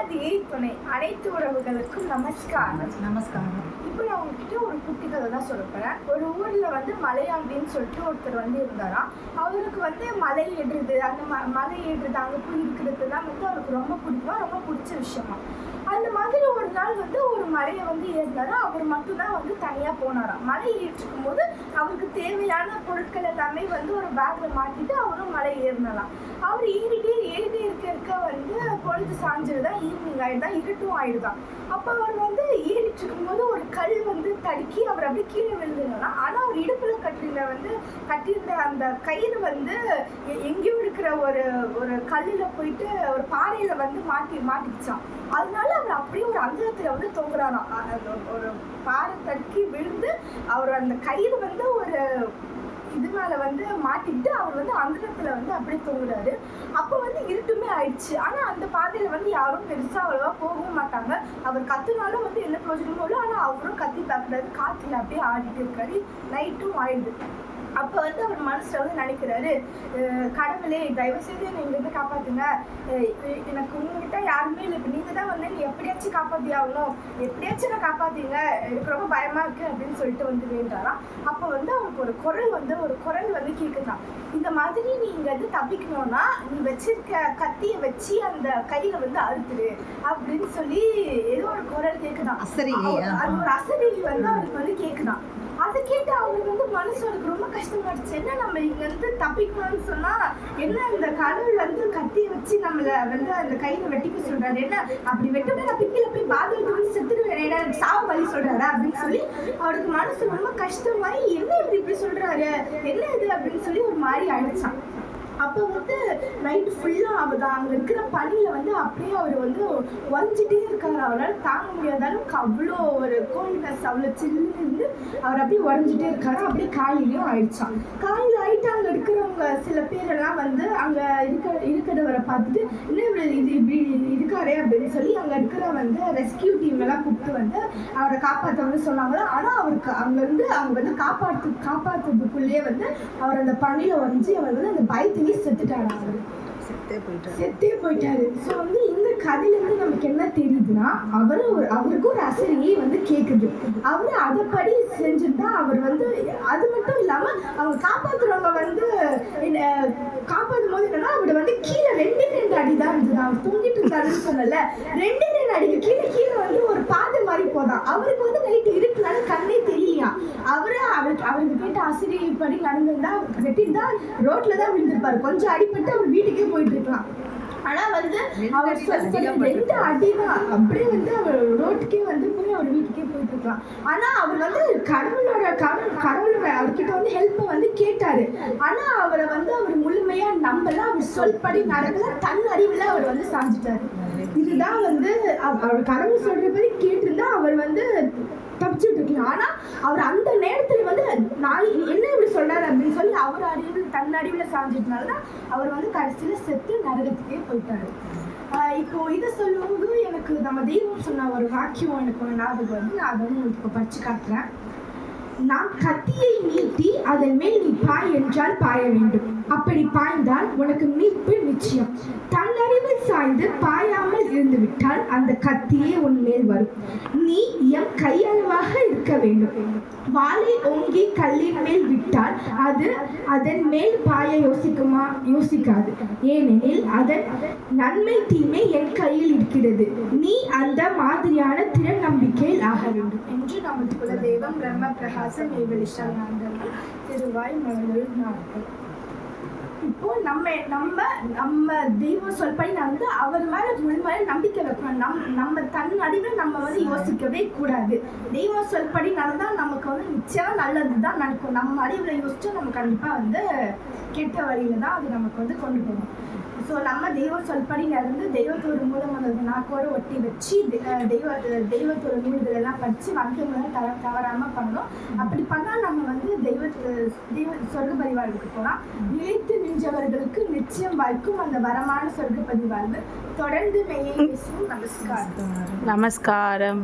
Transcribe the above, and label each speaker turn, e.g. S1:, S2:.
S1: ஆதியை துணை அனைத்து உறவுகளுக்கும் நமஸ்காரம்.
S2: நமஸ்காரம்.
S1: இப்போ நான் உங்ககிட்ட ஒரு குட்டி கதை தான் சொல்லப்போறேன். ஒரு ஊர்ல மலையாண்டின்னு சொல்லிட்டு ஒருத்தர் இருந்தாராம். அவருக்கு மலை ஏறுறது, அந்த மலை ஏறுறது, அங்கே போய் இருக்கிறதுலாம் அவருக்கு ரொம்ப பிடிக்கும், ரொம்ப பிடிச்ச விஷயமா. அந்த மாதிரி ஒரு நாள் ஒரு மலையை ஏறினாரா. அவர் மட்டும்தான் தனியாக போனாராம். மலை ஏற்றிருக்கும் போது அவருக்கு தேவையான பொருட்கள் எல்லாமே ஒரு பேக்ல மாட்டிட்டு அவரும் மலை ஏறினாராம். அவர் ஏறிட்டே இருக்க பொழுது சாஞ்சிருதான், ஈவினிங் ஆயிடுதான், இருட்டும் ஆயிடுதான். அப்போ அவர் ஏறிட்டு இருக்கும்போது ஒரு கல் தடுக்கி அவர் அப்படியே கீழே விழுந்துருந்தாரா. ஆனால் அவர் இடுப்புல கட்டியிருந்த அந்த கயிறு எங்கேயோ இருக்கிற ஒரு கல்லில் போயிட்டு ஒரு பாறையில மாட்டிக்கிச்சான். அதனால அவர் அப்படியே ஒரு அந்தரத்துல தொங்குறாராம். ஒரு பாறை தடுக்கி விழுந்து அவர் அந்த கயிறு ஒரு இது மேல மாட்டிக்கிட்டு அவர் அந்தரத்துல அப்படியே தொங்குறாரு. அப்போ இருட்டுமே ஆயிடுச்சு. ஆனா அந்த பாதையில யாரும் பெருசா அவ்வளவா போகவும் மாட்டாங்க. அவர் கத்துனாலும் என்ன பிரயோஜனமும் இல்லை. ஆனா அவரும் கத்தி பார்க்கறாரு, காத்துல அப்படியே ஆடிட்டு இருக்காரு. நைட்டும் ஆயிடுது. அப்போ அவர் மனசுல நினைக்கிறாரு, கடவுளே தயவு செய்து என்னை இங்கிருந்து காப்பாத்துங்க, எனக்கு உங்ககிட்ட யாருமே இல்லை, இப்போ நீங்க தான் நீ எப்படியாச்சும் காப்பாத்தி ஆகணும், எப்படியாச்சும் நான் காப்பாத்தீங்க, எனக்கு ரொம்ப பயமா இருக்கு அப்படின்னு சொல்லிட்டு வேண்டாராம். அப்போ அவருக்கு ஒரு குரல் கேட்குதான், இந்த மாதிரி நீ இங்க தப்பிக்கணும்னா நீ வச்சிருக்க கத்தியை வச்சு அந்த கையில அறுத்துரு அப்படின்னு சொல்லி ஏதோ ஒரு குரல் கேட்குதான். அது ஒரு அசரீரி அவருக்கு கேட்குதான். அதை கேட்டு அவருக்கு மனசு அவருக்கு ரொம்ப கஷ்டமாயிடுச்சு. என்ன நம்ம இங்க தப்பிக்கணும்னு சொன்னா என்ன இந்த கடவுள் கத்தியை வச்சு நம்மள அந்த கையில வெட்டிக்க சொல்றாரு, என்ன அப்படி வெட்டோட நான் பிப்பில போய் பாதிட்டு செத்துடுவேன், எனக்கு சாவு வழி சொல்றாரு அப்படின்னு சொல்லி அவருக்கு மனசு ரொம்ப கஷ்டமாயி என்ன இப்படி சொல்றாரு, என்ன இது அப்படின்னு சொல்லி ஒரு மாதிரி ஆயிடுச்சான். அப்போ நைட்டு ஃபுல்லாக அங்கே இருக்கிற பனியில் அப்படியே அவர் உறைஞ்சிட்டே இருக்காரு. அவரால் தாங்க முடியாத அளவுக்கு அவ்வளோ ஒரு கோல்ட்னஸ், அவ்வளோ சில்லுன்னு இருந்து அவர் அப்படியே உறைஞ்சிட்டே இருக்காரு. அப்படியே காலையிலையும் ஆயிடுச்சான். காலையில் ஆகிட்டு அங்கே இருக்கிறவங்க சில பேரெல்லாம் அங்கே இருக்கிறவரை பார்த்துட்டு இன்னும் இது இப்படி இருக்காரே அப்படின்னு சொல்லி அங்கே இருக்கிற ரெஸ்கியூ டீம் எல்லாம் கூப்பிட்டு அவரை காப்பாற்ற சொன்னாங்களா. ஆனால் அவருக்கு அவங்க காப்பாற்றுறதுக்குள்ளேயே அவர் அந்த பனியில் உறைஞ்சி அவர் அந்த பயத்தில் செத்துட்டாரு. செத்தே போயிட்டாரு. ஸோ இந்த கதையிலேருந்து நமக்கு என்ன தெரியுதுன்னா, அவருக்கு ஒரு அசரியை கேட்குது. அவர் அதைப்படி செஞ்சுருந்தா அவர் அது மட்டும் இல்லாமல் அவங்க காப்பாற்றுறவங்க காப்பாற்றும் போது என்னன்னா அவர் கீழே 2 அடி தான் இருந்தது. அவர் தூங்கிட்டு இருந்தாருன்னு சொன்னல, 2 அடிக்கு கீழே ஒரு பாதை மாதிரி போதான். அவருக்கு நைட்டு இருக்குனால கண்ணே தெரியலையா. அவருக்கு கேட்ட ஆசிரியப்படி நடந்திருந்தா வெட்டிருந்தா ரோட்ல தான் விழுந்திருப்பாரு. கொஞ்சம் அடிப்பட்டு அவர் வீட்டுக்கே போயிட்டு இருக்கலாம். ஆனா அவர் 2 அடிதான் அப்படியே அவர் ரோட்டுக்கே போய் அவர் வீட்டுக்கே போயிட்டு இருக்கலாம். ஆனா அவர் கடவுளோட அவர்கிட்ட ஹெல்ப்பை கேட்டாரு. ஆனா அவரை அவர் முழுமையா நம்பல. அவர் சொல்படி நடக்கல. தன் அறிவுல அவர் சாஞ்சிட்டாரு. இதுதான் அவர் கடவுள் சொல்றபடி கேட்டிருந்தா அவர் தப்பிச்சுட்டு இருக்கலாம். ஆனா அவர் அந்த நேரத்துல நான் என்ன இப்படி சொல்றாரு அப்படின்னு சொல்லி அவர் அறிவில் தன் அறிவுல சாஞ்சிட்டனாலதான் அவர் கடைசியில செத்து நரகத்துக்கே போயிட்டாரு. இப்போ இதை சொல்லும்போது எனக்கு நம்ம தெய்வம் சொன்ன ஒரு வாக்கியம் எனக்கு ஞாபகம் நான் அதை உங்களுக்கு படிச்சு காட்டுறேன். நான் கத்தியை நீட்டி அதன் மேல் நீ பாய் என்றால் பாய வேண்டும். அப்படி பாய்ந்தால் உனக்கு மீட்பு நிச்சயம். தன்னறிவில் சாய்ந்து பாயாமல் இருந்து விட்டால் அந்த கத்தியே உன் மேல் வரும். நீ எம் கையளவாக இருக்க வேண்டும். வாளை ஓங்கி கல்லின் மேல் விட்டால் அது அதன் மேல் பாய யோசிக்காது. ஏனெனில் அதன் நன்மை தீமை என் கையில் இருக்கிறது. நீ அந்த மாதிரியான திறன் நம்பிக்கையில் ஆக வேண்டும் என்று நமது குல தெய்வம் பிரம்ம பிரகாசம் ஏவலிஷால் திருவாய் மலர் நாட்கள். இப்போ நம்ம தெய்வம் சொல்படி அவர் மேல முழுமையாக நம்பிக்கை வைக்கணும். நம்ம தன் அறிவில் நம்ம யோசிக்கவே கூடாது. தெய்வம் சொல்படி நடந்தால் நமக்கு நிச்சயம் நல்லதுதான் நடக்கும். நம்ம அறிவில் யோசிச்சா நம்ம கண்டிப்பா கெட்ட வழியில தான் அது நமக்கு கொண்டு போகும். ஸோ நம்ம தெய்வம் சொல்படி நடந்து தெய்வத்தோட மூலமாக நாக்கோடு ஒட்டி வச்சு தெய்வத்தோட நூல்களெல்லாம் படித்து வாக்கியங்களை தவறாமல் பண்ணணும். அப்படி பண்ணால் நம்ம தெய்வ சொர்க்க பரிவாழ்வுக்கு போகலாம். நிலைத்து நின்றவர்களுக்கு நிச்சயம் வாய்க்கும் அந்த வரமான சொர்க்க பதிவாழ்வு. தொடர்ந்து மெய்யை பேசும். நமஸ்காரம்.
S2: நமஸ்காரம்.